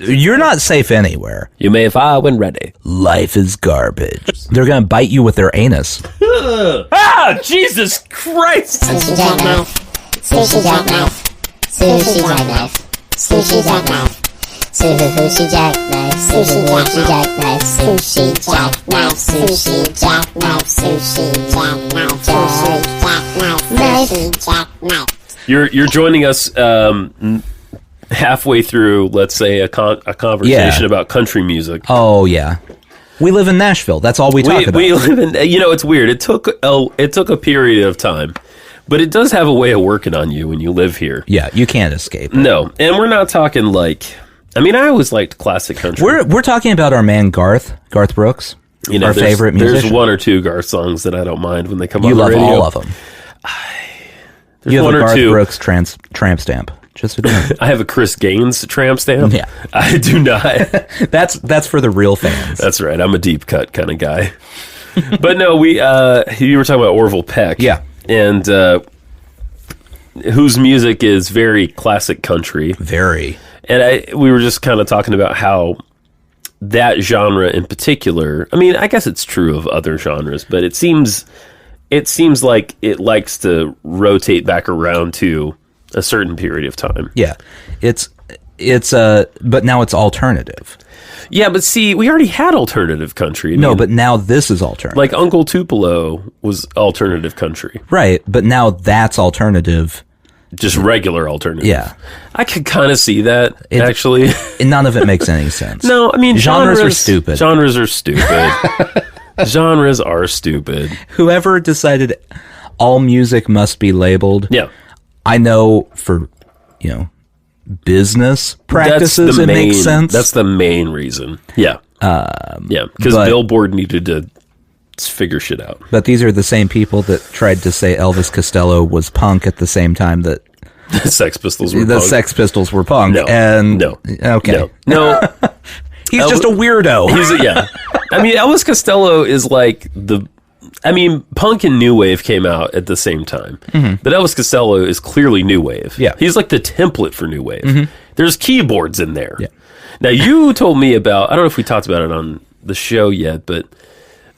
You're not safe anywhere. You may fire when ready. Life is garbage. They're going to bite you with their anus. Jesus Christ! Sushi jackknife. Sushi jackknife. Sushi jackknife. Sushi jackknife. Sushi jackknife. Sushi jackknife. Sushi jackknife. Sushi jackknife. Sushi jackknife. Sushi jackknife. You're joining us halfway through, let's say, a conversation about country music. Oh yeah, we live in Nashville. That's all we talk about. We live in. It's weird. It took a period of time, but it does have a way of working on you when you live here. Yeah, you can't escape it. No, and we're not talking like. I mean, I always liked classic country. We're talking about our man Garth Brooks. Our favorite musician. There's one or two Garth songs that I don't mind when they come on the radio. You radio. love all of them. You have a Garth Brooks tramp stamp. Just I have a Chris Gaines tramp stamp. Yeah, I do not. that's for the real fans. That's right. I'm a deep cut kind of guy. But no, you were talking about Orville Peck. Yeah, and whose music is very classic country. Very. And we were just kind of talking about how that genre in particular. I mean, I guess it's true of other genres, but it seems like it likes to rotate back around to a certain period of time. Yeah, it's but now it's alternative. Yeah, but see, we already had alternative country. But now this is alternative. Like Uncle Tupelo was alternative country. Right, but now that's alternative. Just regular alternative. Yeah. I could kind of see that, actually. None of it makes any sense. No, I mean, genres are stupid. Genres are stupid. Genres are stupid. Whoever decided all music must be labeled. Yeah. I know for, business practices, it makes sense. That's the main reason. Yeah. Because Billboard needed to figure shit out. But these are the same people that tried to say Elvis Costello was punk at the same time that the Sex Pistols were punk. The Sex Pistols were punk. No. Okay. No. He's just a weirdo. I mean, Elvis Costello is like punk and new wave came out at the same time. Mm-hmm. But Elvis Costello is clearly new wave. Yeah. He's like the template for new wave. Mm-hmm. There's keyboards in there. Yeah. Now, you told me about, I don't know if we talked about it on the show yet, but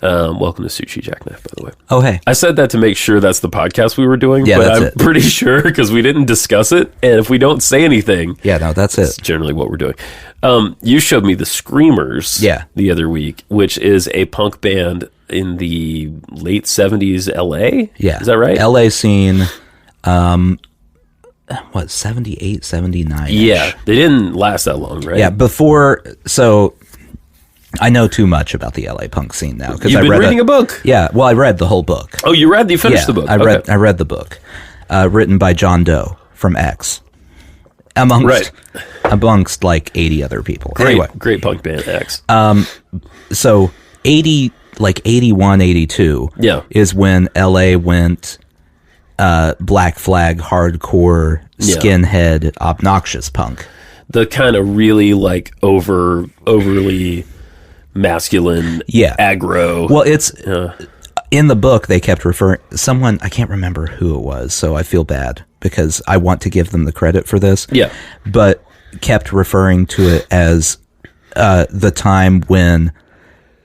welcome to Sushi Jackknife, by the way. Oh, hey. I said that to make sure that's the podcast we were doing, yeah, but that's I'm pretty sure because we didn't discuss it, and if we don't say anything... Yeah, no, that's it. Generally what we're doing. You showed me the Screamers the other week, which is a punk band in the late 70s LA? Yeah. Is that right? LA scene, 78, 79? Yeah, they didn't last that long, right? Yeah, so... I know too much about the LA punk scene now. You've been reading a book. Yeah, well, I read the whole book. Oh, you finished the book? I read the book, written by John Doe from X, amongst like 80 other people. Great punk band, X. So 81, 82 is when LA went Black Flag, hardcore, skinhead, obnoxious punk. The kind of really like overly masculine, aggro. Well, it's in the book they kept referring someone, I can't remember who it was, so I feel bad because I want to give them the credit for this. Yeah, but kept referring to it as the time when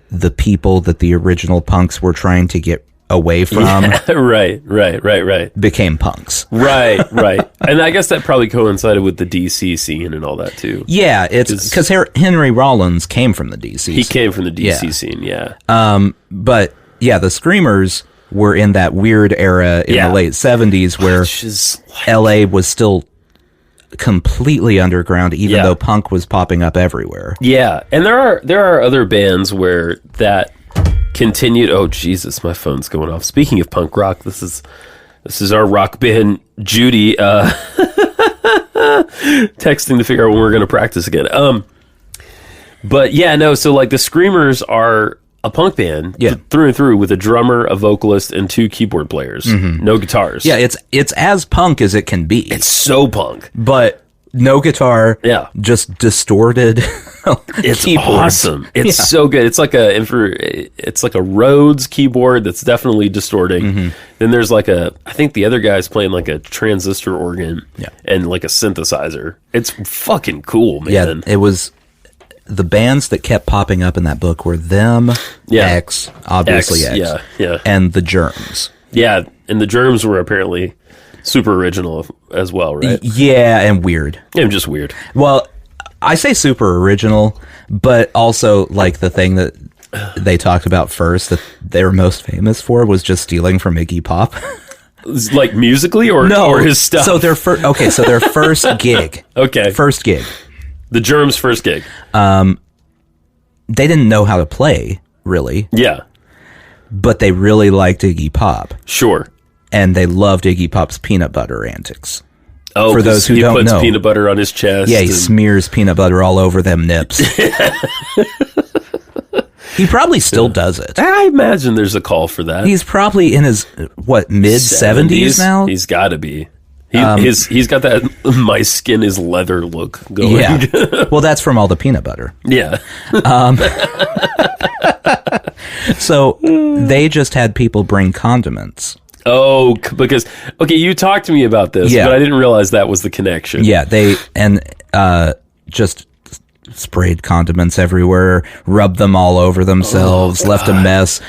the people that the original punks were trying to get away from, right, became punks. Right. And I guess that probably coincided with the DC scene and all that too. Yeah, it's because Henry Rollins came from the DC scene. He came from the DC scene, yeah. But yeah, the Screamers were in that weird era in the late 70s where LA was still completely underground, even though punk was popping up everywhere. Yeah, and there are other bands where that continued. Oh Jesus, my phone's going off. Speaking of punk rock, this is our rock band Judy texting to figure out when we're going to practice again. But yeah, no. So like the Screamers are a punk band through and through with a drummer, a vocalist, and 2 keyboard players. Mm-hmm. No guitars. Yeah, it's as punk as it can be. It's so punk, but no guitar. Yeah, just distorted. It's keyboards. Awesome. It's so good. It's like a Rhodes keyboard that's definitely distorting. Mm-hmm. Then there's I think the other guy's playing like a transistor organ and like a synthesizer. It's fucking cool, man. Yeah, it was the bands that kept popping up in that book were them, X, obviously X, and the Germs. Yeah, and the Germs were apparently super original as well, right? Yeah, and weird. Yeah, just weird. Well, I say super original, but also like the thing that they talked about first that they were most famous for was just stealing from Iggy Pop. Like musically or his stuff? So their first gig. First gig. The Germs' first gig. They didn't know how to play, really. Yeah. But they really liked Iggy Pop. Sure. And they loved Iggy Pop's peanut butter antics. Oh, for those who don't know. He puts peanut butter on his chest. Yeah, he smears peanut butter all over them nips. He probably still does it. I imagine there's a call for that. He's probably in his, mid-70s now? He's got to be. He's got that my skin is leather look going. Yeah. Well, that's from all the peanut butter. Yeah. So they just had people bring condiments. Oh, because you talked to me about this, but I didn't realize that was the connection. Yeah, they just sprayed condiments everywhere, rubbed them all over themselves, left a mess,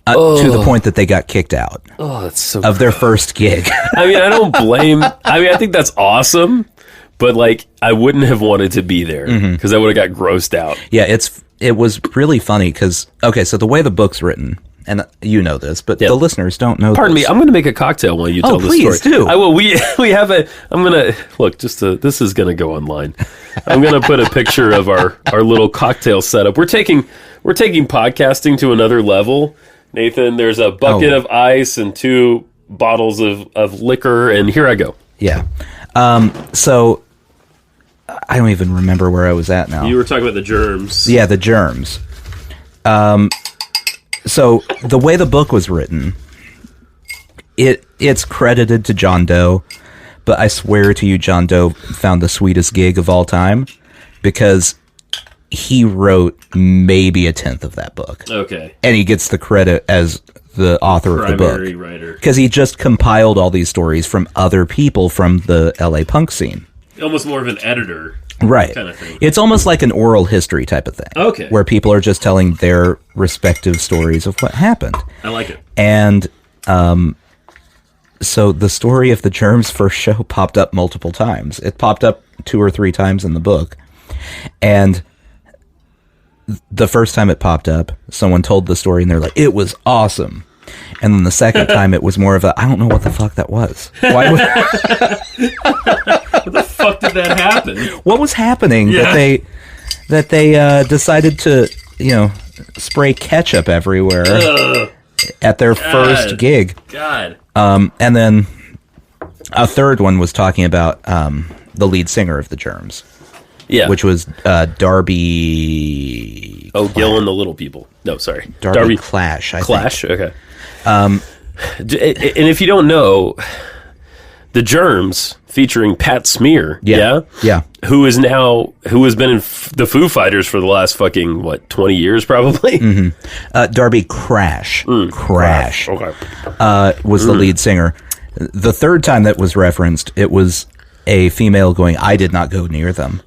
to the point that they got kicked out. Oh, that's so of their first gig. I mean, I don't blame. I mean, I think that's awesome, but like, I wouldn't have wanted to be there because I would have got grossed out. Yeah, it was really funny because so the way the book's written. And you know this, but the listeners don't know. Pardon me, I'm going to make a cocktail while you tell the story. Please do. I will. We have a. I'm going to look. This is going to go online. I'm going to put a picture of our little cocktail setup. We're taking podcasting to another level. Nathan, there's a bucket of ice and 2 bottles of liquor, and here I go. Yeah. So I don't even remember where I was at now. You were talking about the Germs. Yeah, the Germs. So the way the book was written, it's credited to John Doe, but I swear to you, John Doe found the sweetest gig of all time because he wrote maybe a 10th of that book. Okay. And he gets the credit as the author of the book. Primary writer. Because he just compiled all these stories from other people from the LA punk scene. Almost more of an editor. Right. Kind of thing. It's almost like an oral history type of thing. Okay. Where people are just telling their respective stories of what happened. I like it. And so the story of the Germs' first show popped up multiple times. It popped up 2 or 3 times in the book. And the first time it popped up, someone told the story and they're like, it was awesome. And then the second time it was more of a, I don't know what the fuck that was. Why would... What the fuck did that happen? What was happening that they decided to, spray ketchup everywhere at their first gig? God. And then a third one was talking about the lead singer of the Germs. Yeah. Which was Darby... Oh, Gil and the Little People. No, sorry. Darby Clash, I Clash, think. Okay. And if you don't know, the Germs featuring Pat Smear, yeah, who has been in the Foo Fighters for the last fucking 20 years probably. Mm-hmm. Darby Crash, okay, was the lead singer. The third time that was referenced, it was a female going, "I did not go near them."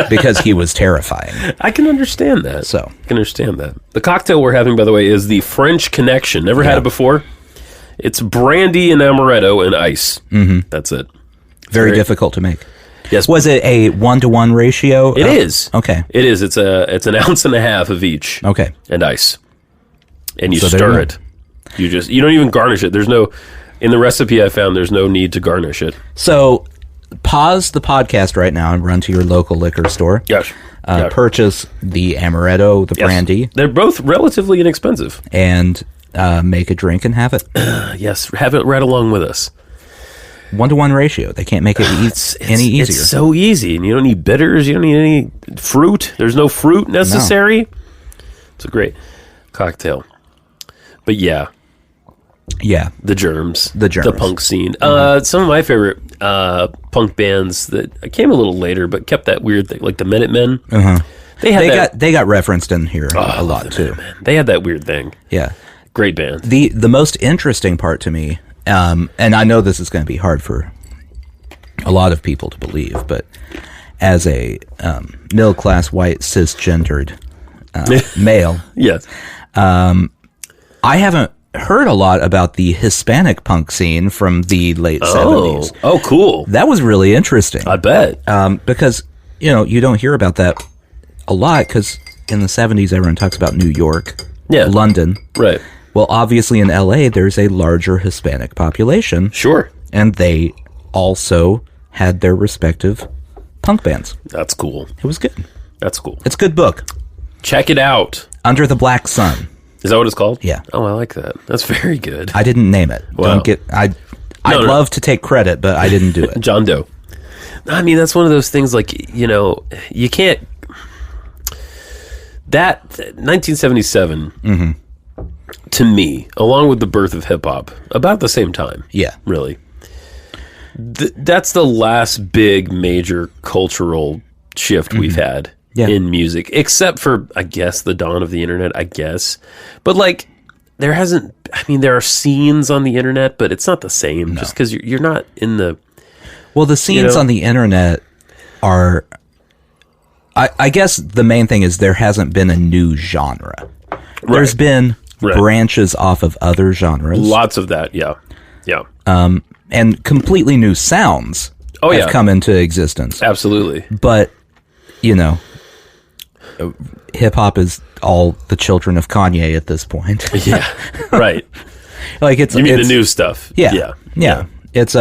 Because he was terrifying. I can understand that. I can understand that. The cocktail we're having, by the way, is the French Connection. Never had it before. It's brandy and amaretto and ice. Mm-hmm. That's it. Very difficult to make. Yes. Was it a 1-to-1 ratio? It is. Okay. It is. It's an ounce and a half of each. Okay. And ice. And you stir it. You don't even garnish it. In the recipe I found, there's no need to garnish it. So pause the podcast right now and run to your local liquor store. Yes. Purchase the amaretto, the brandy. They're both relatively inexpensive. And make a drink and have it. Yes, have it right along with us. 1-to-1 ratio. They can't make it any easier. It's so easy, and you don't need bitters. You don't need any fruit. There's no fruit necessary. No. It's a great cocktail. But yeah, the Germs, the punk scene. Some of my favorite punk bands that came a little later, but kept that weird thing, like the Minutemen. They got referenced in here a lot too. They had that weird thing. Yeah, great band. The most interesting part to me, and I know this is going to be hard for a lot of people to believe, but as a middle-class, white, cisgendered male, Yes. I haven't heard a lot about the Hispanic punk scene from the late 70s. Oh, cool. That was really interesting. I bet. Because, you don't hear about that a lot because in the 70s, everyone talks about New York, London. Right. Well, obviously in LA, there's a larger Hispanic population. Sure. And they also had their respective punk bands. That's cool. It was good. That's cool. It's a good book. Check it out. Under the Black Sun. Is that what it's called? Yeah. Oh, I like that. That's very good. I didn't name it. Wow. I'd love to take credit, but I didn't do it. John Doe. I mean, that's one of those things like, you can't... That 1977, to me, along with the birth of hip-hop, about the same time. Yeah. Really. That's the last big major cultural shift we've had in music, except for, I guess, the dawn of the internet, I guess. But, like, there hasn't... I mean, there are scenes on the internet, but it's not the same just because you're not in the... Well, the scenes on the internet are... I guess the main thing is there hasn't been a new genre. Right. There's been branches off of other genres. Lots of that, yeah. Yeah. And completely new sounds have come into existence. Absolutely. But, hip-hop is all the children of Kanye at this point. Yeah, right. Like it's... You mean the new stuff. Yeah. It's,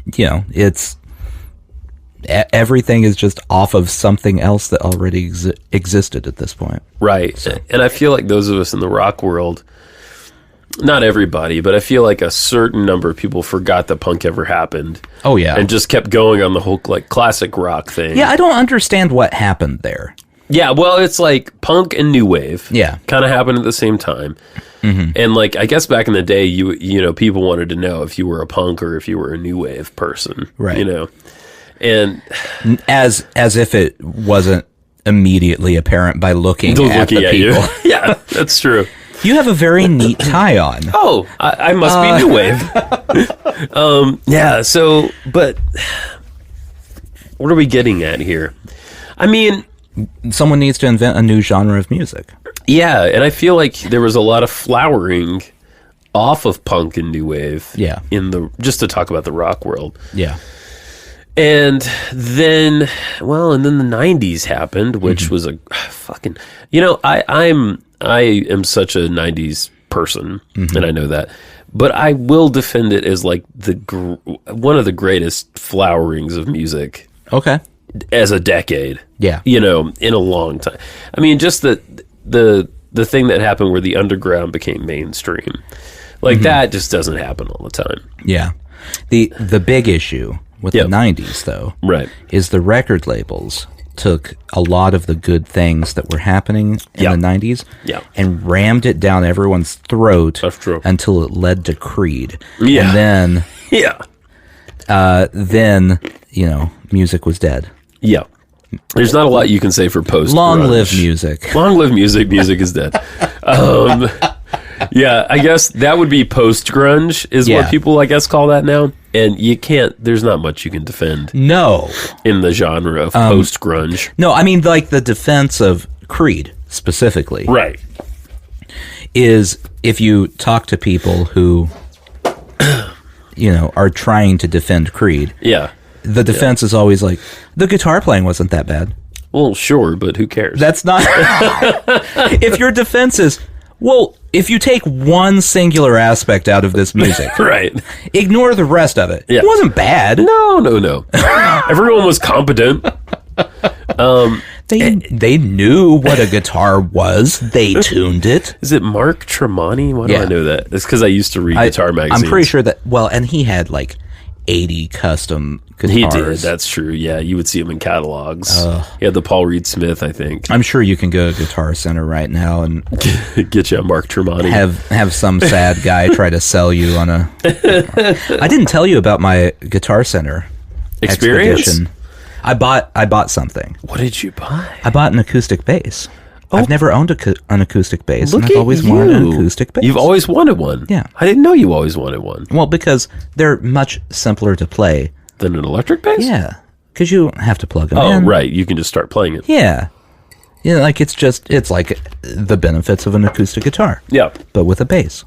it's... Everything is just off of something else that already existed at this point. Right. So. And I feel like those of us in the rock world, not everybody, but I feel like a certain number of people forgot that punk ever happened. Oh, yeah. And just kept going on the whole like classic rock thing. Yeah, I don't understand what happened there. Yeah, well, it's like punk and new wave. Yeah. Kind of happened at the same time. Mm-hmm. And like, I guess back in the day, people wanted to know if you were a punk or if you were a new wave person. Right. And as if it wasn't immediately apparent by looking at the people. You. Yeah, that's true. You have a very neat tie on. Oh, I must be new wave. Yeah. So, but what are we getting at here? I mean, someone needs to invent a new genre of music. Yeah, and I feel like there was a lot of flowering off of punk and new wave. Yeah. Just to talk about the rock world. Yeah. And then the 90s happened, which was a fucking, I am such a 90s person, and I know that, but I will defend it as like one of the greatest flowerings of music. Okay. As a decade. Yeah. In a long time. I mean, just the thing that happened where the underground became mainstream. Like that just doesn't happen all the time. Yeah. The big issue with the 90s, though, is the record labels took a lot of the good things that were happening in the 90s and rammed it down everyone's throat until it led to Creed. Yeah. And then, music was dead. Yeah. There's not a lot you can say for post-grunge. Long live music. Long live music. Music is dead. Yeah, I guess that would be post-grunge is what people, I guess, call that now. And there's not much you can defend. No. In the genre of post-grunge. No, I mean, like the defense of Creed, specifically. Right. Is if you talk to people who, are trying to defend Creed. Yeah. The defense is always like, the guitar playing wasn't that bad. Well, sure, but who cares? That's not... If your defense is... Well, if you take one singular aspect out of this music, right, ignore the rest of it. Yeah. It wasn't bad. No. Everyone was competent. They knew what a guitar was. They tuned it. Is it Mark Tremonti? Why do I know that? It's because I used to read guitar magazines. I'm pretty sure that. Well, and he had like 80 custom guitars. He did. That's true. Yeah, you would see him in catalogs. He had the Paul Reed Smith, I think. I'm sure you can go to Guitar Center right now and get you a Mark Tremonti. Have some sad guy try to sell you on a. I didn't tell you about my Guitar Center experience. I bought something. What did you buy? I bought an acoustic bass. Oh. I've never owned an acoustic bass, and I've always wanted an acoustic bass. You've always wanted one? Yeah. I didn't know you always wanted one. Well, because they're much simpler to play. Than an electric bass? Yeah. because you don't have to plug them Oh, in. right. You can just start playing it. Yeah. Yeah, like it's like the benefits of an acoustic guitar. Yeah. But with a bass.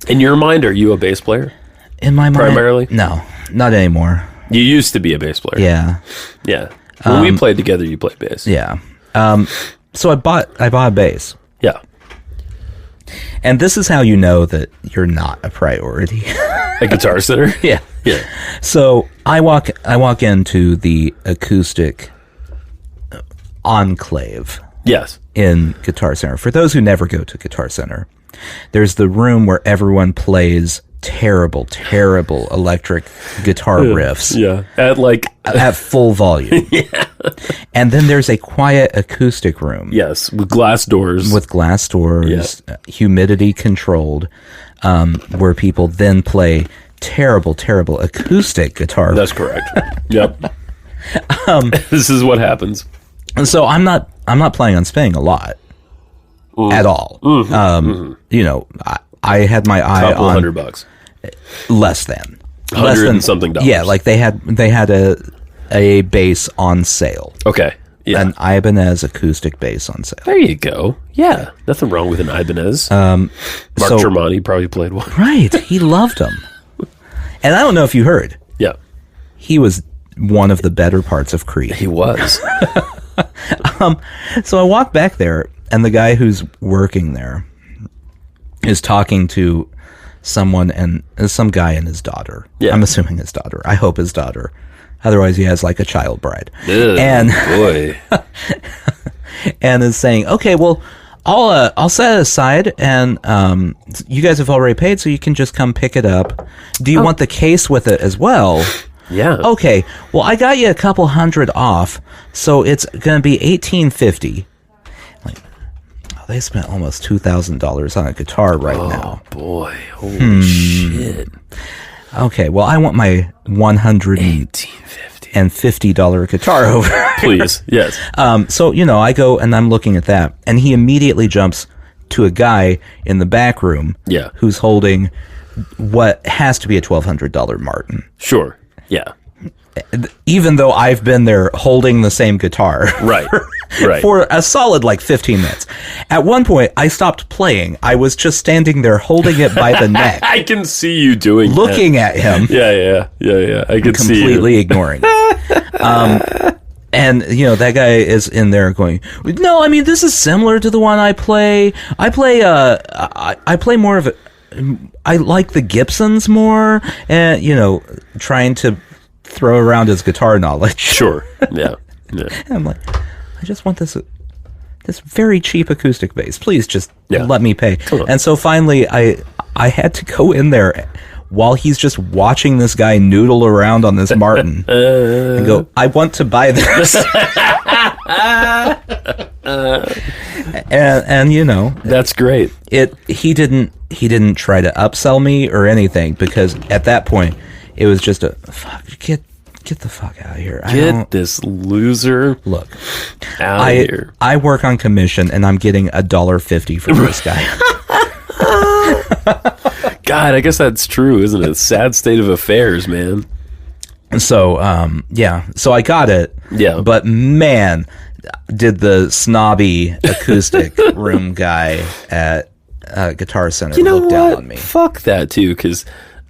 In your mind, are you a bass player? In my mind, primarily? No, not anymore. You used to be a bass player. Yeah. Yeah. When we played together, you played bass. Yeah. So I bought a bass. Yeah. And this is how you know that you're not a priority. A Guitar Center? Yeah. Yeah. So I walk into the acoustic enclave Yes. in Guitar Center. For those who never go to Guitar Center, there's the room where everyone plays terrible electric guitar riffs. Yeah. At full volume. Yeah. And then there's a quiet acoustic room. Yes. With glass doors. Humidity controlled, where people then play terrible acoustic guitar. That's correct. Yep. This is what happens. And so I'm not planning on spending a lot at all. You know, I had my eye Couple on $100. less than $100 and something dollars. Yeah, like they had a bass on sale. Okay. Yeah. An Ibanez acoustic bass on sale. There you go. Yeah. Nothing wrong with an Ibanez. Mark Tremonti probably played one. Right. He loved them. And I don't know if you heard. Yeah. He was one of the better parts of Creed. He was. So I walk back there, and the guy who's working there is talking to someone, and some guy and his daughter. Yeah. I'm assuming his daughter. I hope his daughter. Otherwise, he has like a child bride. Ugh, and boy. and is saying, okay, well, I'll set it aside, and you guys have already paid, so you can just come pick it up. Do you want the case with it as well? Yeah. Okay. Well, I got you a couple $100 off, so it's going to be $1,850. Like, oh, they spent almost $2,000 on a guitar right now. Oh boy! Holy shit! Okay. Well, I want my $150 guitar over. Please, yes. So I go and I'm looking at that, and he immediately jumps to a guy in the back room. Yeah. Who's holding what has to be a $1,200 Martin. Sure. Yeah. Even though I've been there holding the same guitar. Right. Right. For a solid 15 minutes. At one point, I stopped playing. I was just standing there holding it by the neck. I can see you doing looking at him. Yeah. I can see you. Completely ignoring it. And, that guy is in there going, no, I mean, this is similar to the one I play. I play more of it. I like the Gibsons more, and trying to throw around his guitar knowledge. Sure. Yeah. I'm like, I just want this very cheap acoustic bass. Please just let me pay. And so finally, I had to go in there while he's just watching this guy noodle around on this Martin and go, I want to buy this. and that's great. He didn't try to upsell me or anything, because at that point it was just get the fuck out of here. Get this loser out of here. I work on commission, and I'm getting $1.50 from this guy. God, I guess that's true, isn't it? Sad state of affairs, man. So, so I got it. Yeah. But man, did the snobby acoustic room guy at Guitar Center look down on me. Fuck that too, because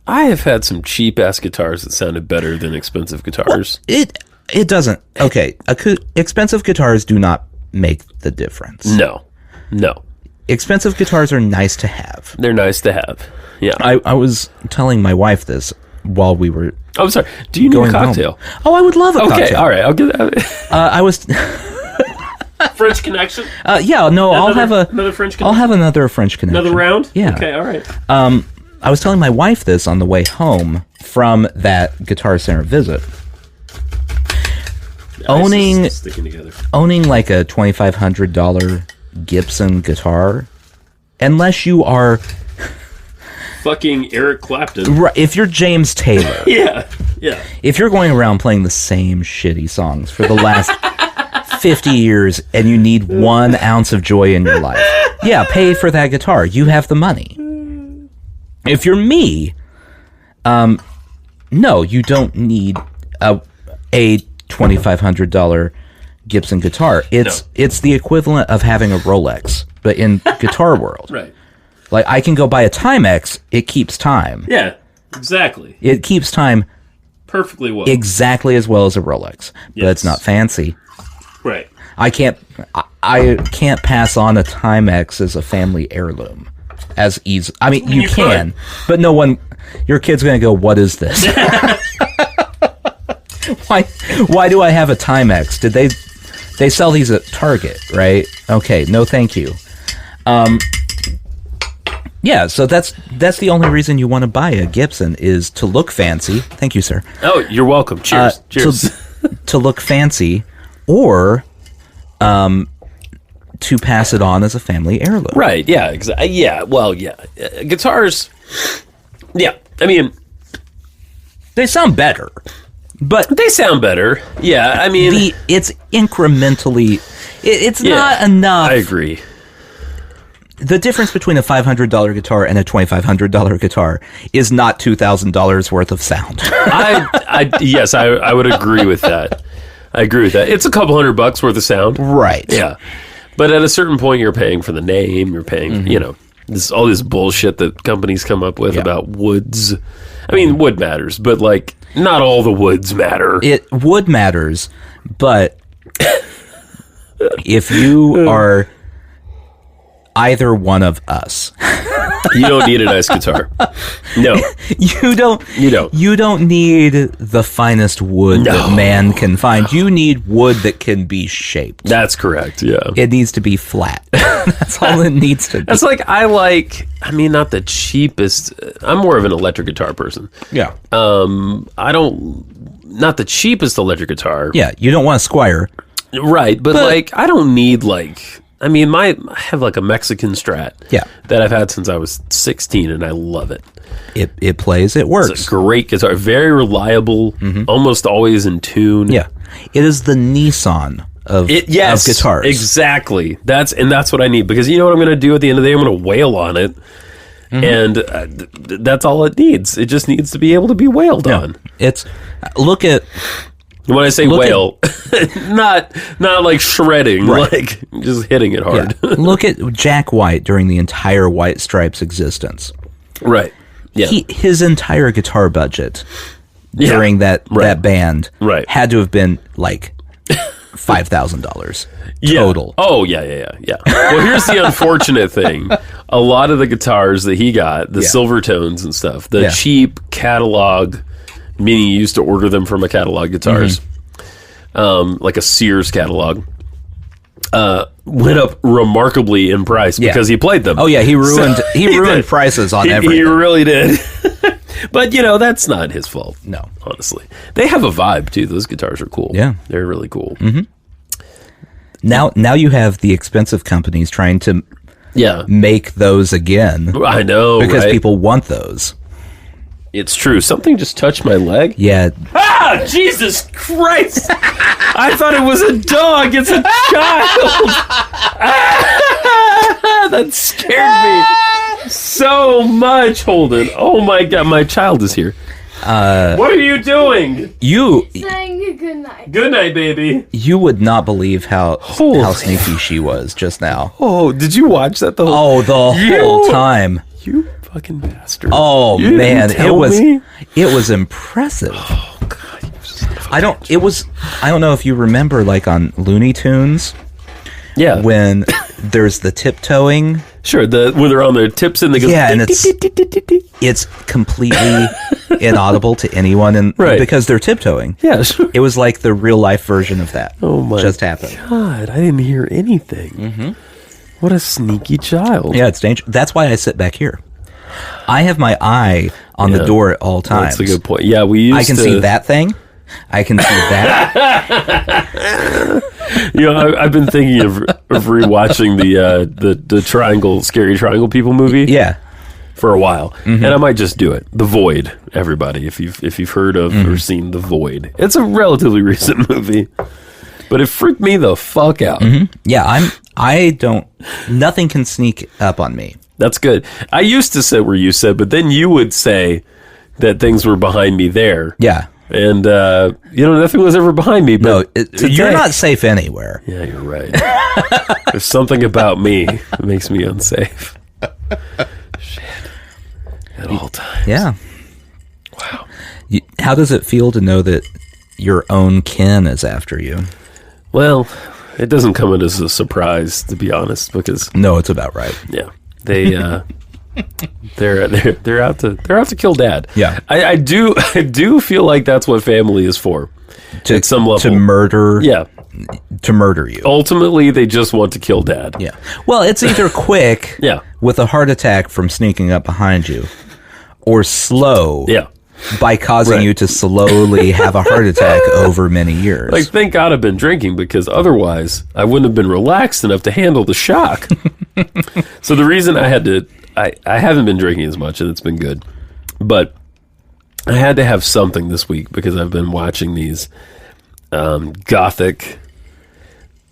I have had some cheap ass guitars that sounded better than expensive guitars. Well, it doesn't. Okay, expensive guitars do not make the difference. No. Expensive guitars are nice to have. They're nice to have. Yeah. I was telling my wife this while we were. Oh, sorry. Do you need a cocktail? Home. Oh, I would love a cocktail. Okay, all right. I'll get that. I was. French connection? Yeah, no, I'll have another French connection. I'll have another French connection. Another round? Yeah. Okay, all right. I was telling my wife this on the way home from that Guitar Center visit. Owning like a $2,500 Gibson guitar, unless you are fucking Eric Clapton. Right, if you're James Taylor. Yeah. If you're going around playing the same shitty songs for the last 50 years and you need 1 ounce of joy in your life, pay for that guitar. You have the money. If you're me, no, you don't need a $2,500 Gibson guitar. It's the equivalent of having a Rolex, but in guitar world. Right. Like, I can go buy a Timex, it keeps time. Yeah, exactly. It keeps time perfectly well. Exactly as well as a Rolex, but it's not fancy. Right. I can't pass on a Timex as a family heirloom as easy. I mean, you can, but no one, your kid's going to go, what is this? Why do I have a Timex? Did they sell these at Target, right? Okay, no thank you. Yeah, so that's the only reason you want to buy a Gibson is to look fancy. Thank you, sir. Oh, you're welcome. Cheers. Cheers. To look fancy, or to pass it on as a family heirloom. Right, yeah, exactly. Yeah, well, yeah. Guitars, yeah, I mean... They sound better. But they sound better. Yeah, I mean... It's incrementally... It's not enough. I agree. The difference between a $500 guitar and a $2,500 guitar is not $2,000 worth of sound. Yes, I would agree with that. I agree with that. It's a couple $100 worth of sound. Right. Yeah. But at a certain point, you're paying for the name. You're paying, all this bullshit that companies come up with about woods. I mean, wood matters, but, like, not all the woods matter. Wood matters, but if you are either one of us, you don't need a nice guitar. No, you don't. You don't need the finest wood that man can find. You need wood that can be shaped. That's correct. Yeah, it needs to be flat. That's all it needs to be. That's like not the cheapest. I'm more of an electric guitar person. Yeah. Not the cheapest electric guitar. Yeah, you don't want a Squire. Right, but I don't need I have like a Mexican Strat that I've had since I was 16, and I love it. It plays, it works. It's a great guitar, very reliable, almost always in tune. Yeah, it is the Nissan of guitars. Exactly. That's what I need, because you know what I'm going to do at the end of the day? I'm going to wail on it, and that's all it needs. It just needs to be able to be wailed on. Look at... When I say wail, not like shredding, like just hitting it hard. Yeah. Look at Jack White during the entire White Stripes existence. Right. Yeah. His entire guitar budget during that band had to have been like $5,000 total. Oh, yeah. Well, here's the unfortunate thing. A lot of the guitars that he got, the Silvertones and stuff, the cheap catalog, meaning you used to order them from a catalog guitars, like a Sears catalog, went up remarkably in price because he played them. Oh yeah, he ruined prices on everything. He really did. But that's not his fault. No, honestly, they have a vibe too. Those guitars are cool. Yeah, they're really cool. Now you have the expensive companies trying to make those again. I know, because people want those. It's true. Something just touched my leg. Yeah. Ah, Jesus Christ! I thought it was a dog. It's a child. That scared me so much. Holden. Oh my God, my child is here. What are you doing? Saying good night. Good night, baby. You would not believe how sneaky she was just now. Oh, did you watch that the whole whole time? You fucking bastard. Oh man, it was impressive. Oh God, I don't know if you remember, like on Looney Tunes. Yeah. When there's the tiptoeing. Sure, when they're on their tips and they go. Yeah, and it's completely inaudible to anyone, because they're tiptoeing. Yeah, sure. It was like the real life version of that. Oh my just happened. God, I didn't hear anything. What a sneaky child. Yeah, it's dangerous. That's why I sit back here. I have my eye on the door at all times. That's a good point. Yeah, I can see that thing. I can see that. I've been thinking of rewatching the Scary Triangle People movie. Yeah, for a while, and I might just do it. The Void, everybody, if you've heard of or seen The Void, it's a relatively recent movie, but it freaked me the fuck out. Yeah, nothing can sneak up on me. That's good. I used to sit where you said, but then you would say that things were behind me there. Yeah. And, nothing was ever behind me. But you're not safe anywhere. Yeah, you're right. There's something about me that makes me unsafe. Shit. At all times. Yeah. Wow. How does it feel to know that your own kin is after you? Well, it doesn't come as a surprise, to be honest, because... No, it's about right. Yeah. They... they're out to kill Dad. Yeah, I do feel like that's what family is for, at some level. To murder. Yeah, to murder you. Ultimately, they just want to kill Dad. Yeah. Well, it's either quick. Yeah. With a heart attack from sneaking up behind you, or slow. Yeah. By causing you to slowly have a heart attack over many years. Like, thank God I've been drinking, because otherwise I wouldn't have been relaxed enough to handle the shock. So the reason I had to. I haven't been drinking as much, and it's been good. But I had to have something this week because I've been watching these Gothic,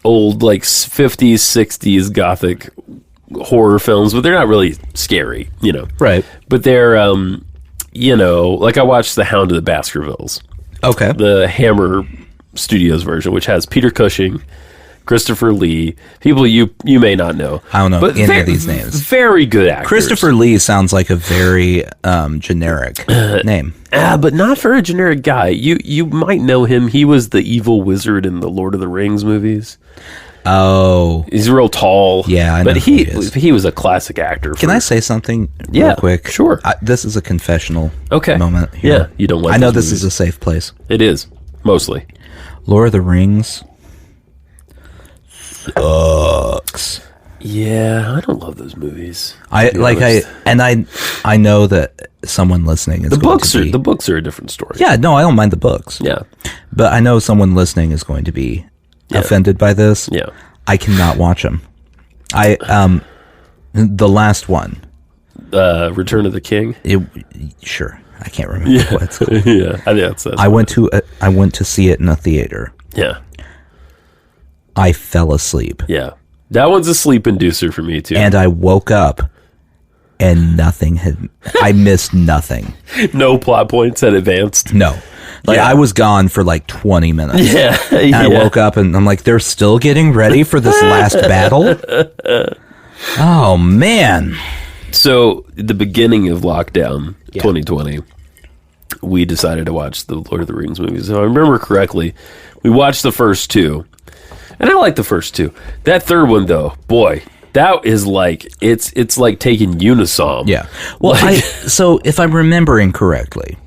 old, like, 50s, 60s Gothic horror films. But they're not really scary, Right. But they're, like I watched The Hound of the Baskervilles. Okay. The Hammer Studios version, which has Peter Cushing, Christopher Lee, people you may not know. I don't know any of these names. Very good actors. Christopher Lee sounds like a very generic name. But not for a generic guy. You might know him. He was the evil wizard in the Lord of the Rings movies. Oh. He's real tall. Yeah, I know but who he is. he was a classic actor. Can I say something real quick? Sure. This is a confessional Okay. moment here. Yeah, you don't like I know those this is a safe place. It is, mostly. Lord of the Rings sucks. Yeah, I don't love those movies. I know that someone listening is the books are a different story. Yeah, no, I don't mind the books. Yeah. But I know someone listening is going to be offended by this. Yeah. I cannot watch them. The last one. Return of the King? Sure. I can't remember what it's called. Yeah. I think that's I went to see it in a theater. Yeah. I fell asleep. Yeah. That one's a sleep inducer for me too. And I woke up and I missed nothing. No plot points had advanced. No. I was gone for like 20 minutes. Yeah. And I woke up and I'm like, they're still getting ready for this last battle? Oh, man. So, the beginning of lockdown, 2020, we decided to watch the Lord of the Rings movies. So, I remember correctly, we watched the first two. And I like the first two. That third one, though, boy, that is like, it's like taking Unisom. Yeah. Well, so if I'm remembering correctly,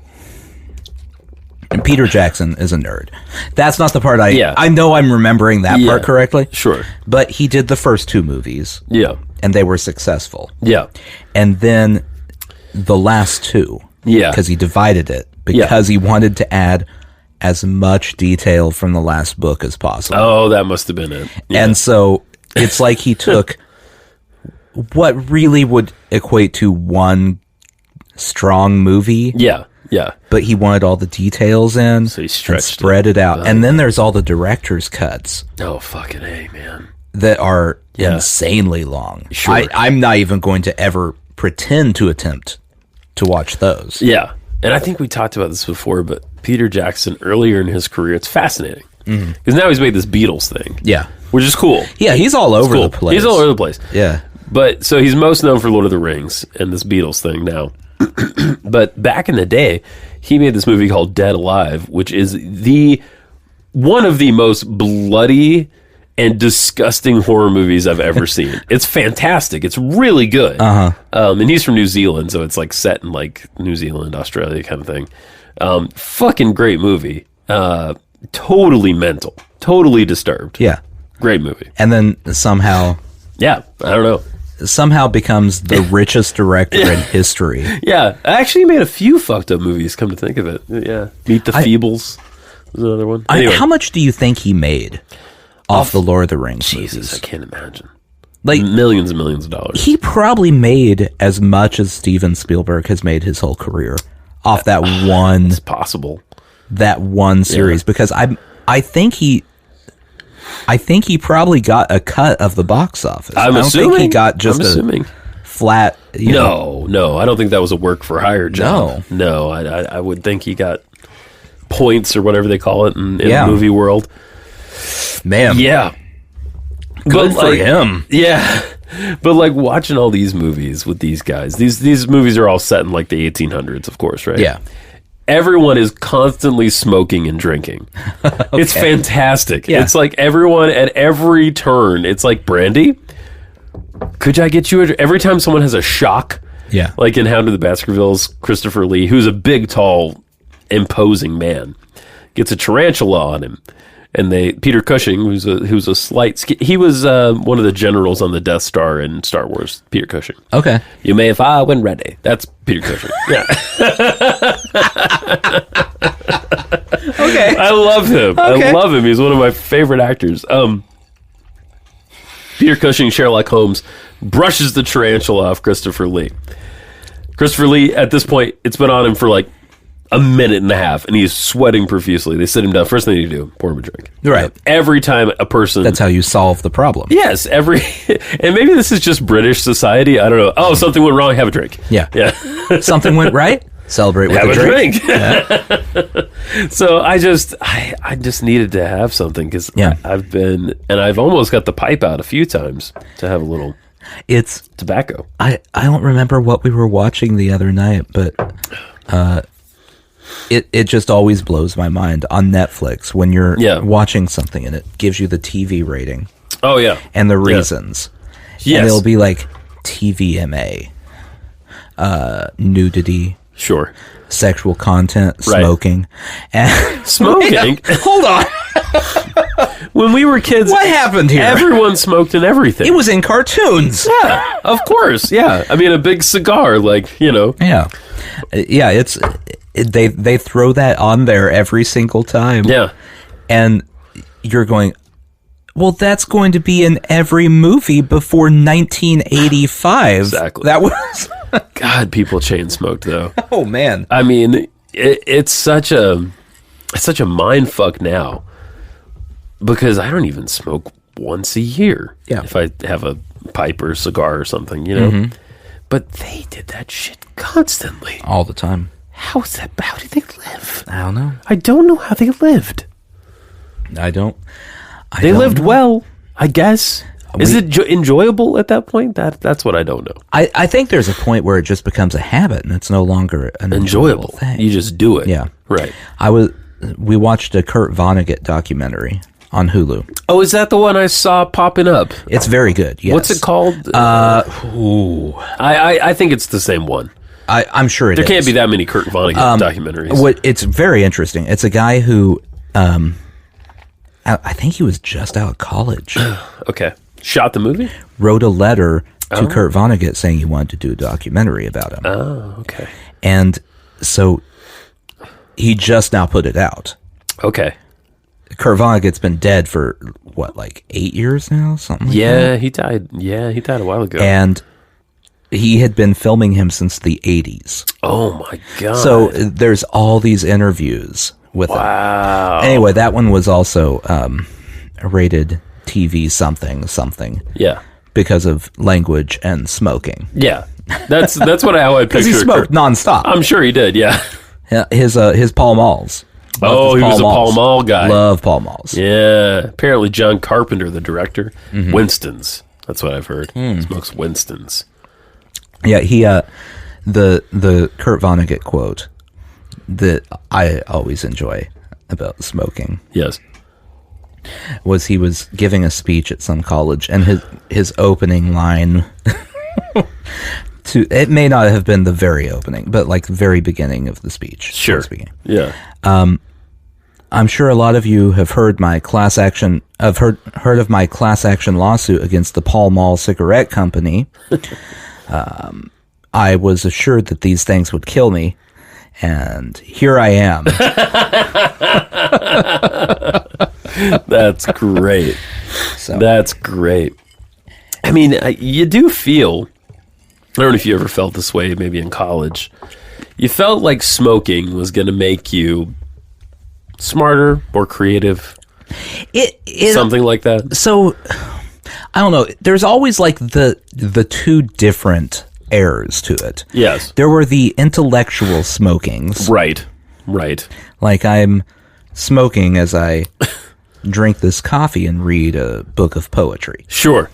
and Peter Jackson is a nerd. That's not the part I know I'm remembering that part correctly. Sure. But he did the first two movies. Yeah. And they were successful. Yeah. And then the last two. Yeah. Because he divided it. Because he wanted to add as much detail from the last book as possible. Oh, that must have been it. Yeah. And so it's like he took what really would equate to one strong movie. Yeah. Yeah. But he wanted all the details in. So he spread it out. And then there's all the director's cuts. Oh, fucking A, man. That are insanely long. Sure. I'm not even going to ever pretend to attempt to watch those. Yeah. And I think we talked about this before, but Peter Jackson, earlier in his career, it's fascinating. Because now he's made this Beatles thing. Yeah. Which is cool. Yeah, he's all over the place. He's all over the place. Yeah. But, so he's most known for Lord of the Rings and this Beatles thing now. But back in the day, he made this movie called Dead Alive, which is one of the most bloody and disgusting horror movies I've ever seen. It's fantastic. It's really good. And he's from New Zealand, so it's like set in like New Zealand, Australia kind of thing. Fucking great movie. Totally mental. Totally disturbed. Yeah. Great movie. And then somehow... Yeah, I don't know. Somehow becomes the richest director in history. Yeah, I actually made a few fucked up movies, come to think of it. Yeah. Meet the Feebles was another one. Anyway. How much do you think he made off the Lord of the Rings Jesus, movies? I can't imagine. Like millions and millions of dollars. He probably made as much as Steven Spielberg has made his whole career off that one. It's possible. That one series, because I think he probably got a cut of the box office. I don't think he got just a flat. No, I don't think that was a work for hire job. No, I would think he got points or whatever they call it in the movie world. Man. Yeah. Good for him. Yeah. But like watching all these movies with these guys, these movies are all set in like the 1800s, of course, right? Yeah. Everyone is constantly smoking and drinking. Okay. It's fantastic. Yeah. It's like everyone at every turn, it's like, Brandy, could I get you every time someone has a shock? Yeah. Like in Hound of the Baskervilles, Christopher Lee, who's a big, tall, imposing man, gets a tarantula on him. And Peter Cushing, who's a slight, he was one of the generals on the Death Star in Star Wars. Peter Cushing. Okay. You may fire when ready. That's Peter Cushing. Yeah. Okay. I love him. Okay. I love him. He's one of my favorite actors. Peter Cushing, Sherlock Holmes, brushes the tarantula off Christopher Lee. Christopher Lee, at this point, it's been on him for like a minute and a half, and he's sweating profusely. They sit him down. First thing you do, pour him a drink. Right. Every time a person... That's how you solve the problem. Yes, and maybe this is just British society. I don't know. Oh, something went wrong. Have a drink. Yeah. Yeah. Something went right. Celebrate with have a drink. Yeah. So I just needed to have something because I've almost got the pipe out a few times to have a little... It's tobacco. I don't remember what we were watching the other night, but... It just always blows my mind on Netflix when you're watching something and it gives you the TV rating. Oh, yeah. And the reasons. Yes. And it'll be like TVMA, nudity. Sure. Sexual content, smoking. And smoking? Hold on. When we were kids... What happened here? Everyone smoked and everything. It was in cartoons. Yeah, of course. Yeah. I mean, a big cigar, like, you know. Yeah. Yeah, it's... They throw that on there every single time. Yeah. And you're going, well, that's going to be in every movie before 1985. Exactly. That was... God, people chain smoked, though. Oh, man. I mean, it's such a mind fuck now. Because I don't even smoke once a year. Yeah. If I have a pipe or a cigar or something, you know? Mm-hmm. But they did that shit constantly. All the time. How is that? How did they live? I don't know. I don't know how they lived. They lived well, I guess. Is it enjoyable at that point? That's what I don't know. I think there's a point where it just becomes a habit and it's no longer an enjoyable thing. You just do it. Yeah. Right. We watched a Kurt Vonnegut documentary on Hulu. Oh, is that the one I saw popping up? It's very good, yes. What's it called? I think it's the same one. I'm sure it is. There can't be that many Kurt Vonnegut documentaries. It's very interesting. It's a guy who, I think he was just out of college. Okay. Shot the movie? Wrote a letter to Kurt Vonnegut saying he wanted to do a documentary about him. Oh, okay. And so he just now put it out. Okay. Kurt Vonnegut's been dead for, what, like 8 years now? Something like that? He died. Yeah, he died a while ago. And he had been filming him since the 80s. Oh, my God. So there's all these interviews with him. Anyway, that one was also rated TV something. Yeah. Because of language and smoking. Yeah. That's how I picture it. Because he smoked nonstop. I'm sure he did, yeah. His Pall Malls. Oh, he was a Pall Mall guy. Love Pall Malls. Yeah. Apparently John Carpenter, the director, Winston's. That's what I've heard. Smokes Winston's. Yeah, he the Kurt Vonnegut quote that I always enjoy about smoking. Yes. Was he was giving a speech at some college and his opening line it may not have been the very opening, but like the very beginning of the speech. Sure. Yeah. I'm sure a lot of you have heard my class action. I've heard of my class action lawsuit against the Pall Mall Cigarette Company. I was assured that these things would kill me, and here I am. That's great. That's great. I mean, you do feel, I don't know if you ever felt this way, maybe in college, you felt like smoking was going to make you smarter, more creative, something like that. So, I don't know. There's always like the two different airs to it. Yes. There were the intellectual smokings. Right. Right. Like I'm smoking as I drink this coffee and read a book of poetry. Sure.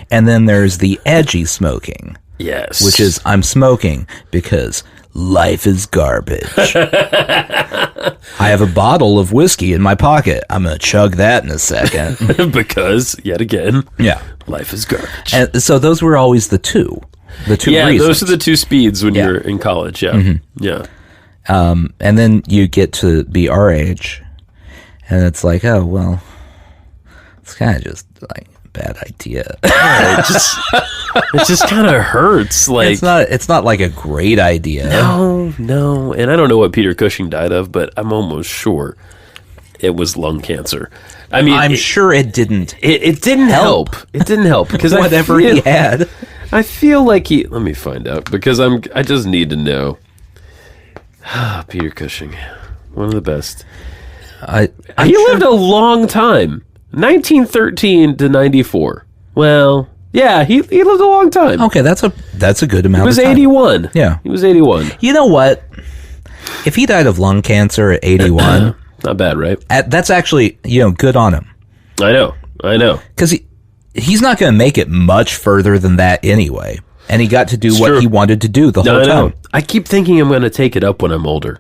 And then there's the edgy smoking. Yes. Which is, I'm smoking because life is garbage. I have a bottle of whiskey in my pocket. I'm going to chug that in a second. Because, yet again, yeah, life is garbage. And so those were always the two reasons. Those are the two speeds when you're in college. Yeah. Mm-hmm. Yeah. And then you get to be our age, and it's like, oh, well, it's kind of just like a bad idea. It just kind of hurts. Like it's not like a great idea. No. And I don't know what Peter Cushing died of, but I'm almost sure it was lung cancer. I mean, I'm sure it didn't. It didn't help. It didn't help because whatever he had. I feel like let me find out because I just need to know. Peter Cushing, one of the best. He lived a long time, 1913 to 94. Well, yeah, he lived a long time. Okay, that's a good amount. He was of time. 81. Yeah, he was 81. You know what? If he died of lung cancer at 81, not bad, right? That's actually good on him. I know, because he's not going to make it much further than that anyway. And he got to do what he wanted to do the whole time. I keep thinking I'm going to take it up when I'm older.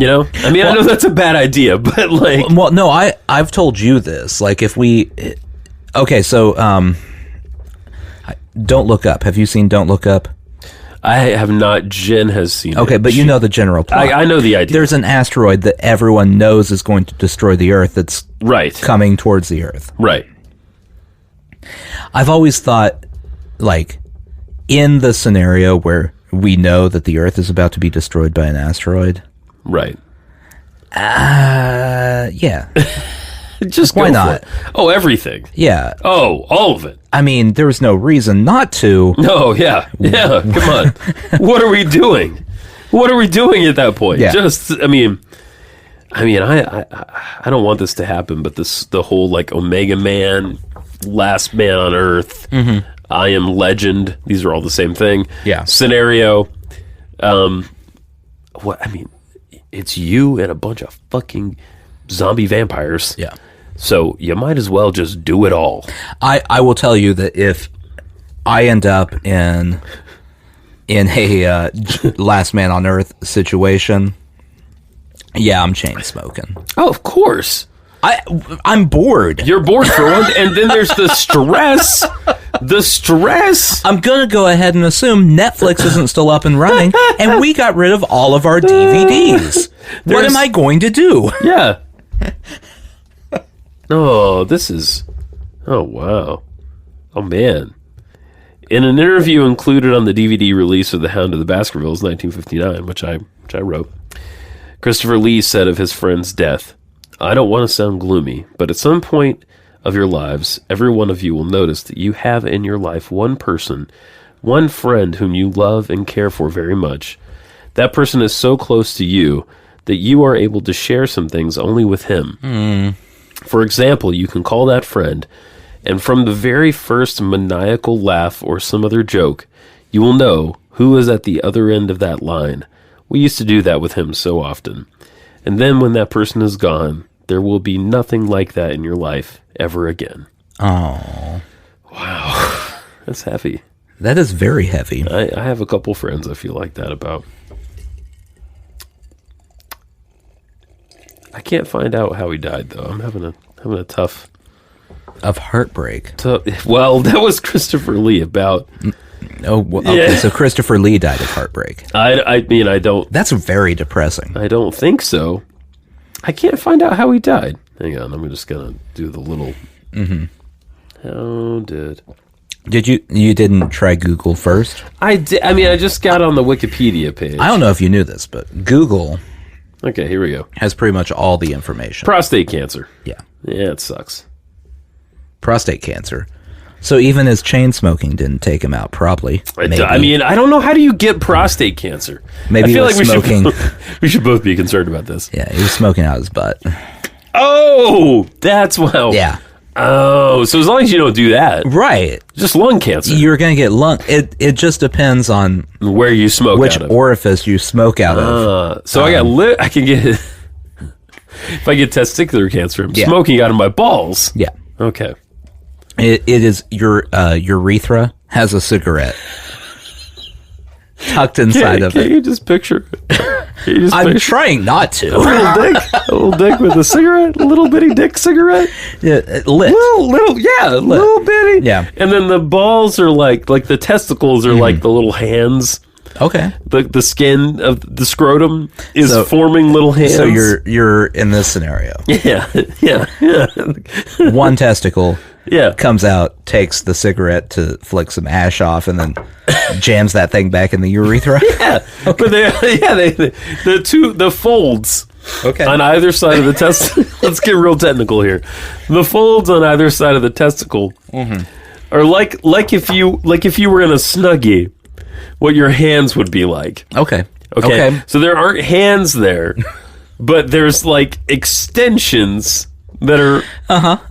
I mean, I know that's a bad idea, but like... Well, no, I've told you this. Like, if we... Okay, so, Don't Look Up. Have you seen Don't Look Up? I have not. Jen has seen it. Okay, but you know the general plot. I know the idea. There's an asteroid that everyone knows is going to destroy the Earth that's coming towards the Earth. Right. I've always thought, like... in the scenario where we know that the Earth is about to be destroyed by an asteroid. Right. Yeah. Just why not? Oh, everything. Yeah. Oh, all of it. I mean, there was no reason not to. No, yeah. Yeah, come on. What are we doing? What are we doing at that point? Yeah. I mean, I don't want this to happen, but the whole like Omega Man, Last Man on Earth, I Am Legend, these are all the same thing. Yeah. Scenario. It's you and a bunch of fucking zombie vampires. Yeah. So you might as well just do it all. I will tell you that if I end up in a Last Man on Earth situation, yeah, I'm chain smoking. Oh, of course. I'm bored. You're bored for one, and then there's the stress. The stress. I'm going to go ahead and assume Netflix isn't still up and running, and we got rid of all of our DVDs. What am I going to do? Yeah. Oh, wow. Oh, man. In an interview included on the DVD release of The Hound of the Baskervilles, 1959, which I wrote, Christopher Lee said of his friend's death, "I don't want to sound gloomy, but at some point of your lives, every one of you will notice that you have in your life one person, one friend whom you love and care for very much. That person is so close to you that you are able to share some things only with him. For example, you can call that friend, and from the very first maniacal laugh or some other joke, you will know who is at the other end of that line. We used to do that with him so often. And then when that person is gone, there will be nothing like that in your life ever again." Oh. Wow. That's heavy. That is very heavy. I have a couple friends I feel like that about. I can't find out how he died, though. I'm having a tough... Of heartbreak. Well, that was Christopher Lee about... Oh, well, okay, yeah. So Christopher Lee died of heartbreak. I mean, I don't... That's very depressing. I don't think so. I can't find out how he died. Hang on, I'm just going to do the little... How did... You didn't try Google first? I did. I mean, I just got on the Wikipedia page. I don't know if you knew this, but Google... Okay, here we go. Has pretty much all the information. Prostate cancer. Yeah. Yeah, it sucks. Prostate cancer. So even his chain smoking didn't take him out, probably. I mean, I don't know. How do you get prostate cancer? Maybe I feel like smoking. We should both be concerned about this. Yeah, he was smoking out his butt. Oh, that's wow. Yeah. Oh, so as long as you don't do that, Right. just lung cancer. You're going to get lung. It just depends on where you smoke which out of. orifice you smoke out of. So I can get if I get testicular cancer, I'm Yeah. smoking out of my balls. Yeah. Okay. It is your urethra has a cigarette tucked inside of Can it. you just picture it? You just I'm picture trying not to. a little dick with a cigarette, a little bitty dick cigarette. Yeah, lit. Little bitty. Yeah. And then the balls are like the testicles are like the little hands. Okay. The skin of the scrotum is So- forming little hands. So you're in this scenario. yeah. One testicle Yeah. comes out, takes the cigarette to flick some ash off, and then jams that thing back in the urethra. Yeah. But the folds Okay. on either side of the testicle. Let's get real technical here. The folds on either side of the testicle are like if you were in a Snuggie, what your hands would be like. Okay. Okay. So there aren't hands there, but there's like extensions that are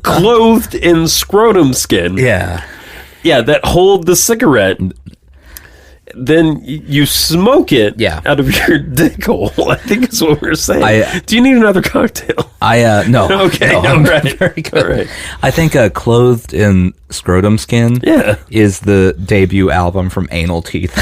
clothed in scrotum skin. Yeah. Yeah, that hold the cigarette. Then you smoke it out of your dick hole. I think is what we're saying. Do you need another cocktail? No. Okay, No, all I'm right. very good. All right. I think clothed in scrotum skin is the debut album from Anal Teeth.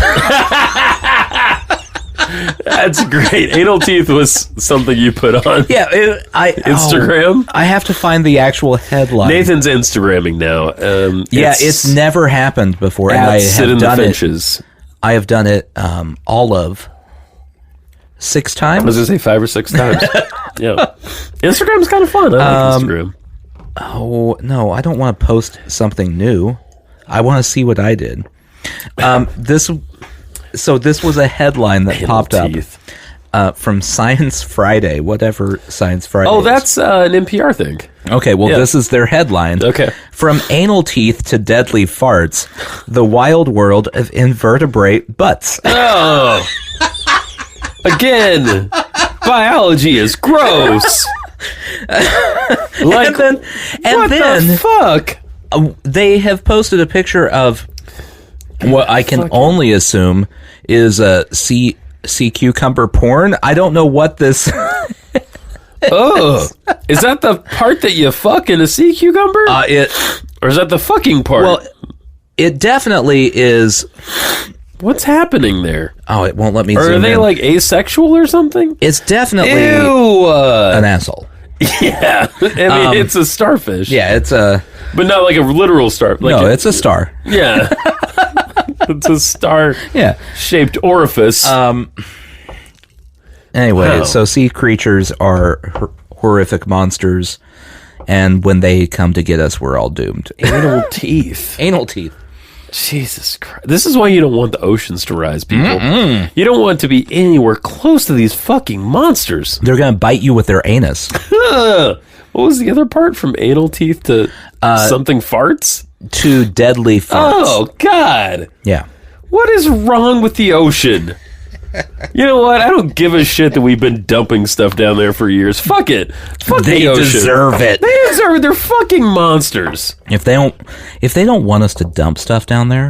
That's great. Anal Teeth was something you put on. Yeah, Instagram? I have to find the actual headline. Nathan's Instagramming now. It's never happened before, and I Sit in have the done it. Finches. I have done it all of 6 I was times. going to say 5 or 6 times. Yeah. Instagram's kind of fun. I like Instagram. Oh no, I don't want to post something new. I want to see what I did. This was a headline that popped Teeth. up from Science Friday, whatever Science Friday. Oh, is. that's an NPR thing. Okay, well, this is their headline. Okay. From anal teeth to deadly farts, the wild world of invertebrate butts. Oh. Again, biology is gross. Like, and what then the fuck? they have posted a picture of what I can only assume is a sea cucumber porn. I don't know what this... Oh, is that the part that you fuck in a sea cucumber? Or is that the fucking part? Well, it definitely is... What's happening there? Oh, it won't let me Or zoom are they in. like asexual or something? It's definitely Ew. an asshole. Yeah. I mean, it's a starfish. Yeah, it's a... But not like a literal star. Like no, it's a star. Yeah. It's a star-shaped orifice. Anyway, so sea creatures are horrific monsters, and when they come to get us, we're all doomed. Anal teeth. Anal teeth. Jesus Christ. This is why you don't want the oceans to rise, people. You don't want to be anywhere close to these fucking monsters. They're going to bite you with their anus. What was the other part from anal teeth to something farts? To deadly farts. Oh, God. Yeah. What is wrong with the ocean? You know what? I don't give a shit that we've been dumping stuff down there for years. Fuck it. Fuck They the ocean. deserve it. They deserve it. They're fucking monsters. If they don't want us to dump stuff down there,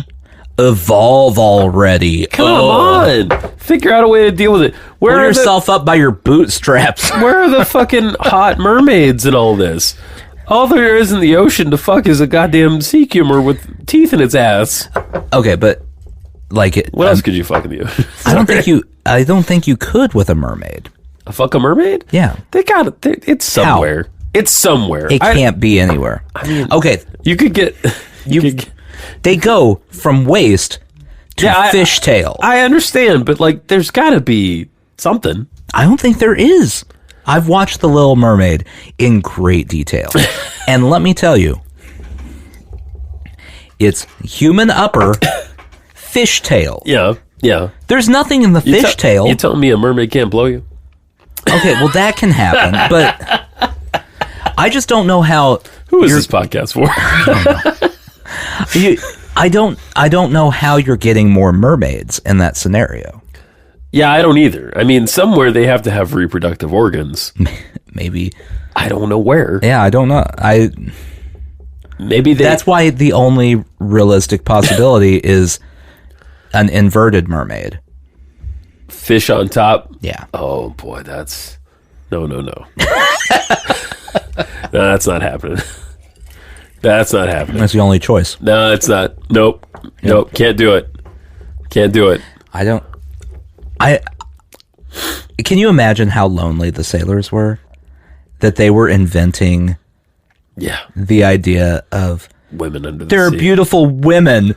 evolve already. Come on. Figure out a way to deal with it. Pull yourself up by your bootstraps. Where are the fucking hot mermaids and all this? All there is in the ocean to fuck is a goddamn sea cucumber with teeth in its ass. Okay, but like it. What else could you fuck in the ocean? I don't think you could with a mermaid. Fuck a mermaid? Yeah. They got it. It's somewhere. It's somewhere. It can't be anywhere. I mean, okay, you could get. they go from waist to fishtail. I understand, but like, there's got to be something. I don't think there is. I've watched The Little Mermaid in great detail. And let me tell you, it's human upper, fishtail. Yeah. There's nothing in the fishtail. You telling me a mermaid can't blow you? Okay, well, that can happen, but I just don't know how... Who is this podcast for? I don't know how you're getting more mermaids in that scenario. Yeah, I don't either. I mean, somewhere they have to have reproductive organs. Maybe. I don't know where. Yeah, I don't know. Maybe that's why the only realistic possibility is an inverted mermaid. Fish on top? Yeah. Oh, boy, that's... No. No, that's not happening. That's not happening. That's the only choice. No, it's not. Nope. Nope. Can't do it. Can't do it. Can you imagine how lonely the sailors were? That they were inventing the idea of women under the there sea. are beautiful women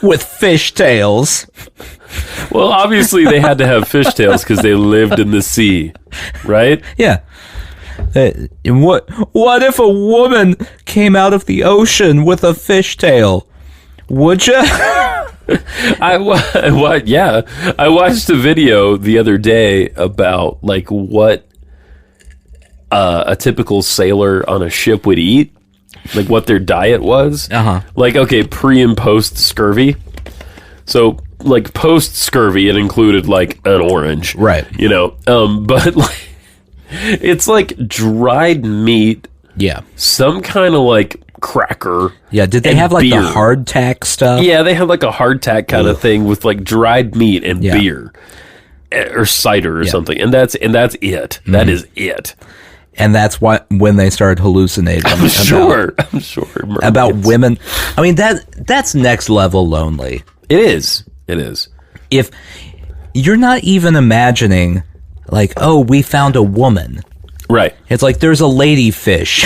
with fish tails. Well, obviously they had to have fish tails because they lived in the sea, right? Yeah. What if a woman came out of the ocean with a fish tail? Would you? I watched a video the other day about like what a typical sailor on a ship would eat, like what their diet was. Like, okay, pre and post scurvy. So, like post scurvy, it included like an orange, right? You know, but like it's like dried meat. Yeah, some kind of like cracker. Yeah, did they have like beer. The hardtack stuff? Yeah, they had like a hardtack kind of thing with like dried meat and beer or cider or something, and that's it. Mm-hmm. That is it. And that's why when they started hallucinating, I'm sure about women. I mean that's next level lonely. It is. If you're not even imagining, like, oh, we found a woman. Right. It's like there's a ladyfish.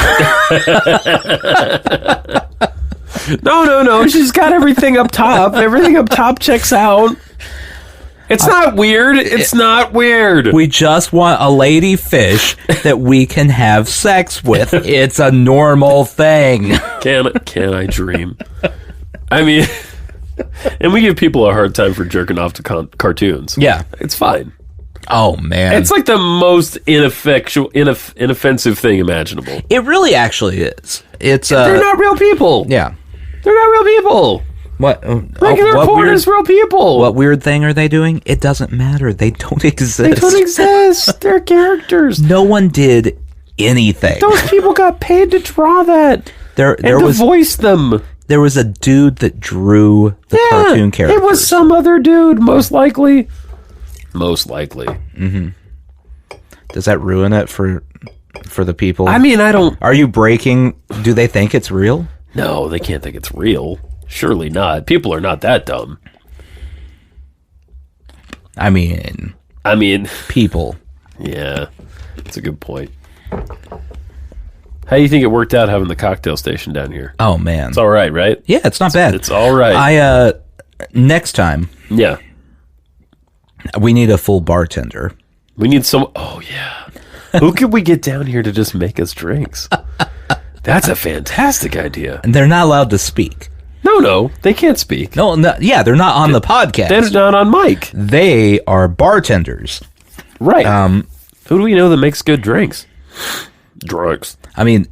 No. She's got everything up top. Everything up top checks out. It's not weird. It's not weird. We just want a ladyfish that we can have sex with. It's a normal thing. Can I dream? I mean, and we give people a hard time for jerking off to cartoons. Yeah. It's fine. Oh, man. It's like the most inoffensive thing imaginable. It really actually is. It's they're not real people. Yeah. They're not real people. What? Regular porn is real people. What weird thing are they doing? It doesn't matter. They don't exist. They don't exist. They're characters. No one did anything. Those people got paid to draw that. There was to voice them. There was a dude that drew the cartoon characters. It was some other dude, most likely. Mm-hmm. Does that ruin it for the people? I mean, I don't... Are you breaking... Do they think it's real? No, they can't think it's real. Surely not. People are not that dumb. I mean... People. Yeah, that's a good point. How do you think it worked out having the cocktail station down here? Oh, man. It's all right, right? Yeah, it's not bad. It's all right. Next time... Yeah. We need a full bartender. We need some... Oh, yeah. Who could we get down here to just make us drinks? That's a fantastic idea. And they're not allowed to speak. No, they can't speak. No, yeah, they're not on the podcast. They're not on mic. They are bartenders. Right. Who do we know that makes good drinks? Drugs. I mean,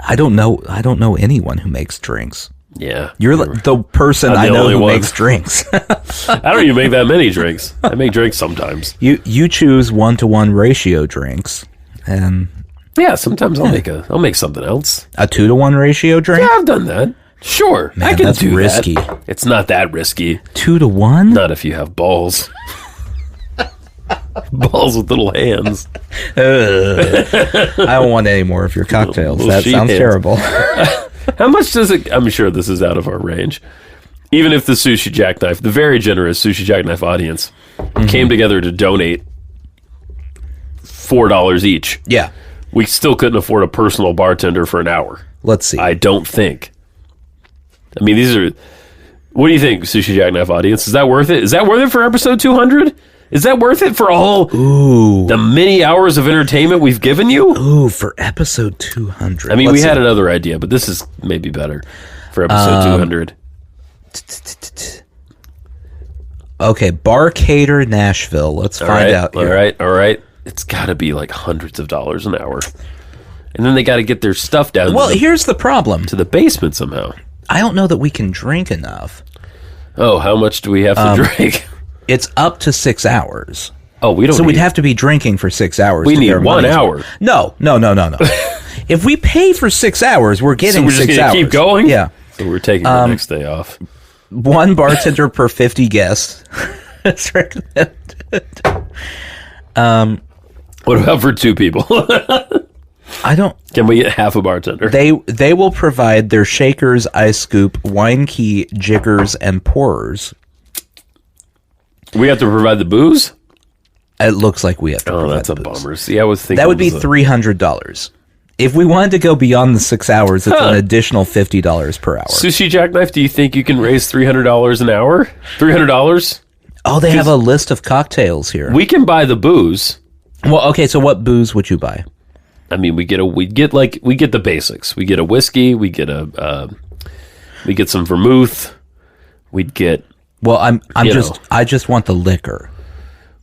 I don't know anyone who makes drinks. Yeah. You're the person I know who makes drinks. I don't even make that many drinks. I make drinks sometimes. You choose 1-to-1 ratio drinks, and yeah, sometimes I'll make something else. A 2-to-1 ratio drink. Yeah, I've done that. Sure, man, I can that's do risky. That. It's not that risky. 2-to-1? Not if you have balls. Balls with little hands. I don't want any more of your cocktails. That sounds terrible. How much does it... I'm sure this is out of our range. Even if the Sushi Jackknife, the very generous Sushi Jackknife audience, came together to donate $4 each. Yeah. We still couldn't afford a personal bartender for an hour. Let's see. I don't think. I mean, these are... What do you think, Sushi Jackknife audience? Is that worth it? Is that worth it for episode 200? Is that worth it for all the many hours of entertainment we've given you? Ooh, for episode 200. I mean, we had another idea, but this is maybe better for episode 200. Okay, Barcator Nashville. Let's find out here. All right. It's got to be like hundreds of dollars an hour. And then they got to get their stuff down here's the problem. To the basement somehow. I don't know that we can drink enough. Oh, how much do we have to drink? It's up to 6 hours. Oh, we don't. So we'd have to be drinking for 6 hours. We need 1 hour. No. If we pay for 6 hours, we're getting 6 hours. So we're just going to keep going? Yeah. So we're taking the next day off. One bartender per 50 guests. That's recommended. What about for 2 people? I don't... Can we get half a bartender? They will provide their shakers, ice scoop, wine key, jiggers, and pourers. We have to provide the booze? It looks like we have to provide that's the a booze. bummer. See, I was thinking... That would be $300. If we wanted to go beyond the 6 hours, it's an additional $50 per hour. Sushi Jackknife, do you think you can raise $300 an hour? $300? Oh, they have a list of cocktails here. We can buy the booze. Well, okay, so what booze would you buy? I mean, we get the basics. We get a whiskey. We get some vermouth. We'd get. Well, I just want the liquor.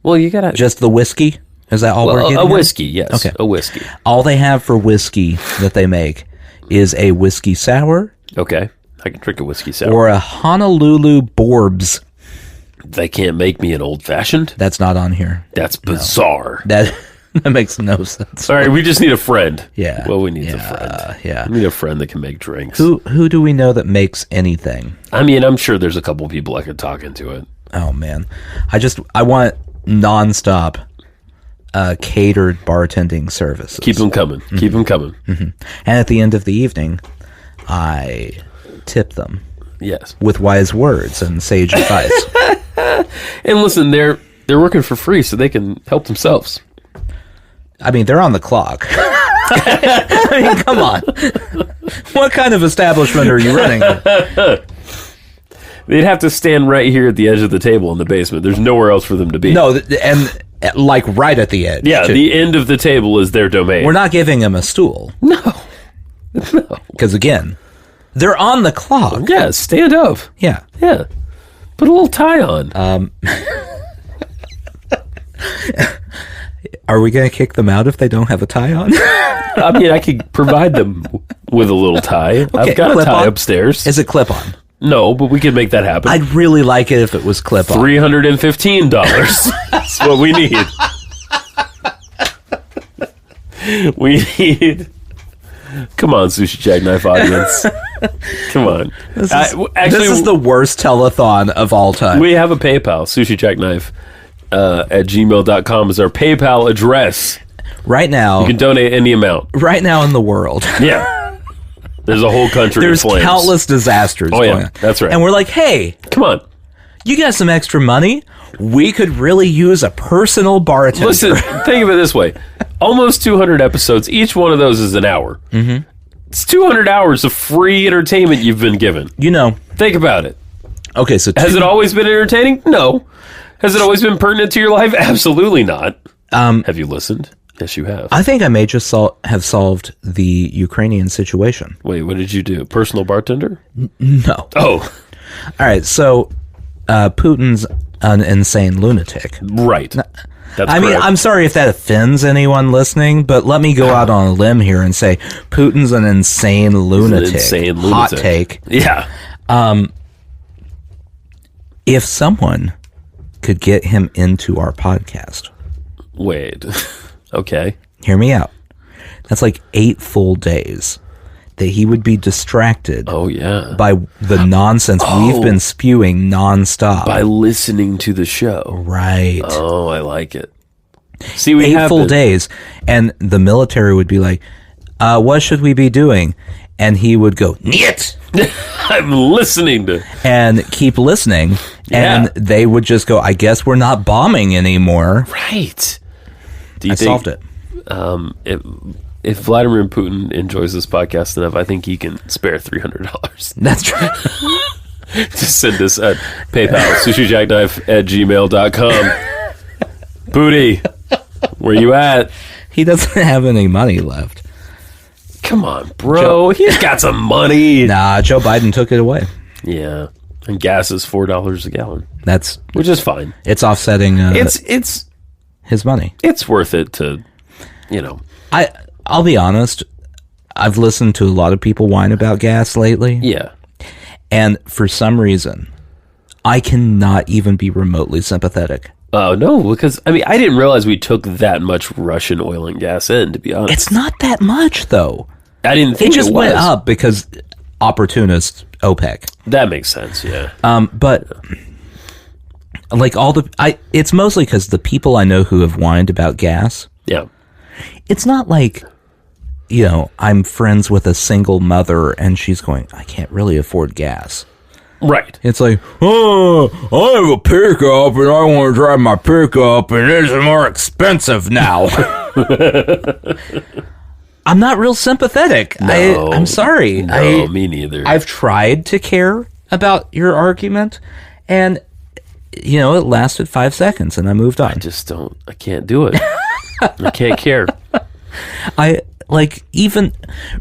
Well, you gotta just the whiskey. Is that all we're getting? A whiskey, yes. Okay, a whiskey. All they have for whiskey that they make is a whiskey sour. Okay, I can drink a whiskey sour or a Honolulu Borbs. They can't make me an old fashioned. That's not on here. That's bizarre. No. That makes no sense. All right, we just need a friend. Yeah. Well, we need a friend. Yeah. We need a friend that can make drinks. Who do we know that makes anything? I mean, I'm sure there's a couple people I could talk into it. Oh man, I want nonstop catered bartending services. Keep them coming. Mm-hmm. Keep them coming. Mm-hmm. And at the end of the evening, I tip them. Yes. With wise words and sage advice. And listen, they're working for free, so they can help themselves. I mean, they're on the clock. I mean, come on. What kind of establishment are you running? They'd have to stand right here at the edge of the table in the basement. There's nowhere else for them to be. No, and like right at the edge. Yeah, too. The end of the table is their domain. We're not giving them a stool. No. Because again, they're on the clock. Yeah, stand up. Yeah. Yeah. Put a little tie on. Are we going to kick them out if they don't have a tie on? I mean, I could provide them with a little tie. Okay, I've got a tie upstairs. Is it clip-on? No, but we could make that happen. I'd really like it if it was clip-on. $315. That's what we need. We need... Come on, Sushi Jackknife audience. Come on. This is the worst telethon of all time. We have a PayPal, Sushi Jackknife. At gmail.com is our PayPal address. Right now. You can donate any amount. Right now in the world. Yeah. There's a whole country of flames. There's countless disasters going on. That's right. And we're like, hey. Come on. You got some extra money? We could really use a personal bartender. Listen, think of it this way. Almost 200 episodes. Each one of those is an hour. Mm-hmm. It's 200 hours of free entertainment you've been given. You know. Think about it. Okay, so... Has it always been entertaining? No. Has it always been pertinent to your life? Absolutely not. Have you listened? Yes, you have. I think I may just have solved the Ukrainian situation. Wait, what did you do? Personal bartender? No. Oh. All right, so Putin's an insane lunatic. Right. That's I mean, I'm sorry if that offends anyone listening, but let me go out on a limb here and say Putin's an insane lunatic. Hot take. Yeah. If someone could get him into our podcast. Wait. Okay. Hear me out. That's like 8 full days that he would be distracted. Oh, yeah. By the nonsense we've been spewing nonstop. By listening to the show. Right. Oh, I like it. See, we 8 full days. And the military would be like, what should we be doing? And he would go, Niet! I'm listening to... And keep listening. And they would just go, I guess we're not bombing anymore. Right. I solved it. If Vladimir Putin enjoys this podcast enough, I think he can spare $300. That's true. Just send us at PayPal, sushijackknife@gmail.com. Booty, where you at? He doesn't have any money left. Come on, bro. He's got some money. Nah, Joe Biden took it away. Yeah. And gas is $4 a gallon. Which is fine. It's offsetting it's his money. It's worth it to, I'll be honest. I've listened to a lot of people whine about gas lately. Yeah. And for some reason, I cannot even be remotely sympathetic. Oh, no, because, I didn't realize we took that much Russian oil and gas in, to be honest. It's not that much, though. I didn't think it just went up because opportunist OPEC. That makes sense, yeah. But like it's mostly because the people I know who have whined about gas. Yeah. It's not like, I'm friends with a single mother and she's going, I can't really afford gas. Right. It's like, oh, I have a pickup and I want to drive my pickup and it's more expensive now. I'm not real sympathetic. No, I'm sorry. No, me neither. I've tried to care about your argument and, it lasted 5 seconds and I moved on. I can't do it. I can't care. Even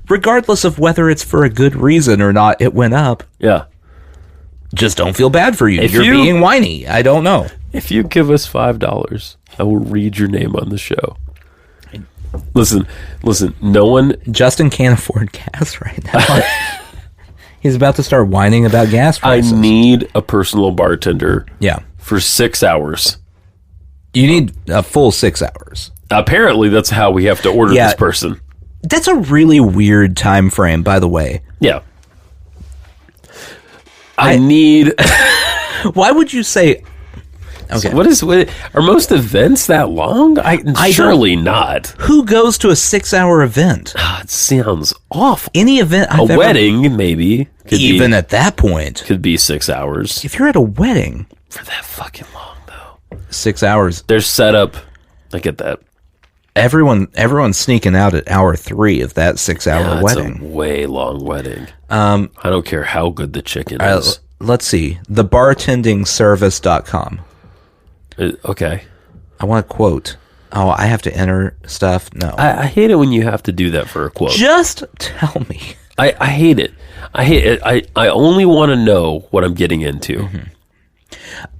regardless of whether it's for a good reason or not, it went up. Yeah. Just don't feel bad for you. You're being whiny. I don't know. If you give us $5, I will read your name on the show. Listen, no one... Justin can't afford gas right now. He's about to start whining about gas prices. I need a personal bartender. Yeah. For 6 hours. You need a full 6 hours. Apparently, that's how we have to order this person. That's a really weird time frame, by the way. Yeah. I need... Why would you say... Okay. So are most events that long? Surely not. Who goes to a 6-hour event? It sounds awful. Any event I've wedding, maybe. At that point. Could be 6 hours. If you're at a wedding. For that fucking long, though. 6 hours. There's setup. I get that. Everyone's sneaking out at hour 3 of that 6-hour wedding. It's a way long wedding. I don't care how good the chicken is. Let's see. Thebartendingservice.com. Okay. I want to quote. Oh, I have to enter stuff? No. I hate it when you have to do that for a quote. Just tell me. I hate it. I hate it. I only want to know what I'm getting into.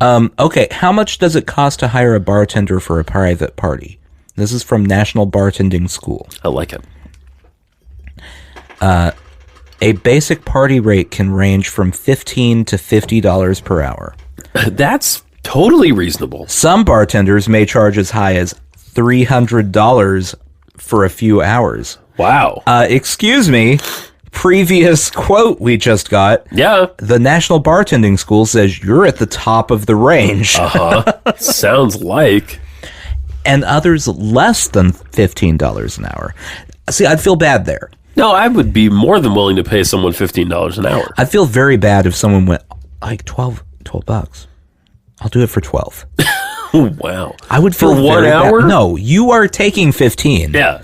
Mm-hmm. Okay. How much does it cost to hire a bartender for a private party? This is from National Bartending School. I like it. A basic party rate can range from $15 to $50 per hour. That's totally reasonable. Some bartenders may charge as high as $300 for a few hours. Wow. Excuse me. Previous quote we just got. Yeah. The National Bartending School says you're at the top of the range. Sounds like. And others less than $15 an hour. See, I'd feel bad there. No, I would be more than willing to pay someone $15 an hour. I'd feel very bad if someone went, like, $12. I'll do it for 12. Wow. I would feel for 1 hour? Bad. No, you are taking 15. Yeah.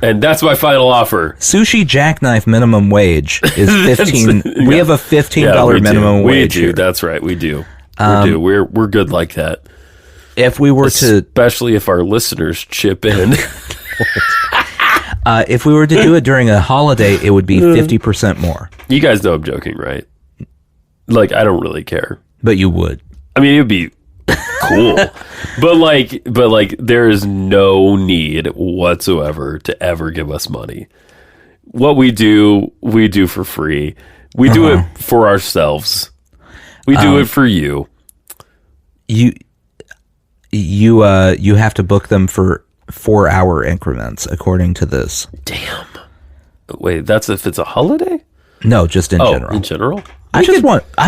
And that's my final offer. Sushi jackknife minimum wage is 15. We have a $15 minimum wage. We do. Here. That's right. We do. We're good like that. If we were especially if our listeners chip in. If we were to do it during a holiday, it would be 50% more. You guys know I'm joking, right? Like, I don't really care. But you would. I mean, it would be cool. but there is no need whatsoever to ever give us money. What we do for free. We do it for ourselves. We do it for you. You have to book them for 4-hour increments, according to this. Damn. Wait, that's if it's a holiday? No, just in general. In general? I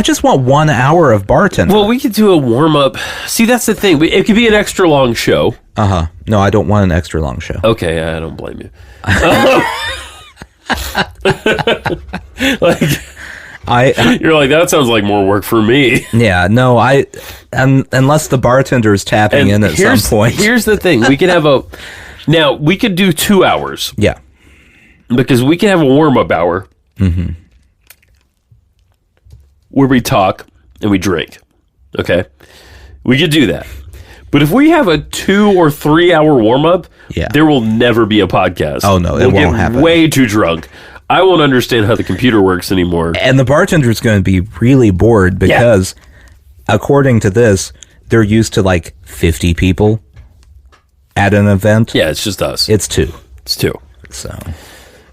just want 1 hour of bartender. Well, we could do a warm up. See, that's the thing. It could be an extra long show. No, I don't want an extra long show. Okay, I don't blame you. You're like, that sounds like more work for me. Yeah, no, unless the bartender's tapping in at some point. Here's the thing. We could we could do 2 hours. Yeah. Because we can have a warm-up hour. Mm-hmm. Where we talk and we drink. Okay? We could do that. But if we have a 2 or 3 hour warm-up, there will never be a podcast. Oh, no, it won't happen. Way too drunk. I won't understand how the computer works anymore. And the bartender's going to be really bored because, according to this, they're used to like 50 people at an event. Yeah, it's just us. It's 2. It's 2. So,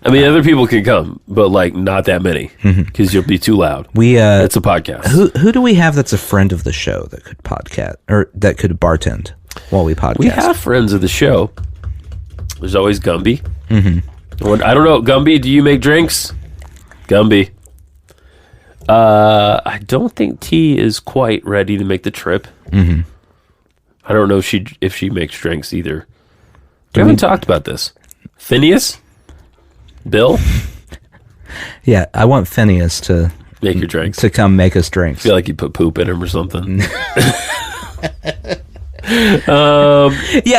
I mean, other people can come, but like not that many because you'll be too loud. It's a podcast. Who do we have that's a friend of the show that could podcast or that could bartend while we podcast? We have friends of the show. There's always Gumby. I don't know. Gumby, do you make drinks? Gumby. I don't think T is quite ready to make the trip. Mm-hmm. I don't know if she makes drinks either. We haven't talked about this. Phineas? Bill? Yeah, I want Phineas to make your drinks. To come make us drinks. I feel like you put poop in him or something. Yeah,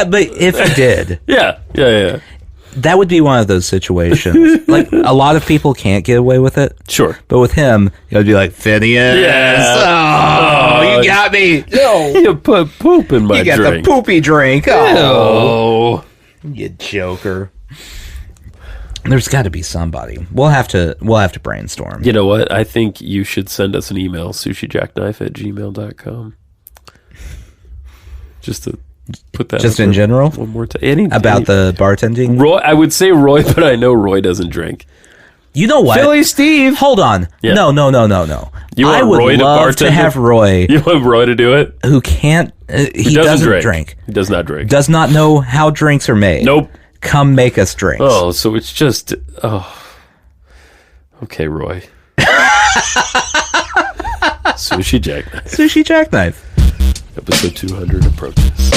but if he did. Yeah. That would be one of those situations. Like, a lot of people can't get away with it. Sure. But with him, it would be like, Phineas. Yes. Oh, you got me. No. You put poop in my drink. You got the poopy drink. Oh. You joker. There's got to be somebody. We'll have to brainstorm. You know what? I think you should send us an email, sushijackknife@gmail.com. Just to put that just in general one more time. About the bartending. Roy, I would say Roy, but I know Roy doesn't drink. You know what? Philly Steve. Hold on. Yeah. No. You want I would Roy love to have Roy. You want Roy to do it? Who can't? He doesn't drink. He does not drink. Does not know how drinks are made. Nope. Come make us drinks. Oh, so it's just Okay, Roy. Sushi Jackknife. Sushi Jackknife. Episode 200 approaches.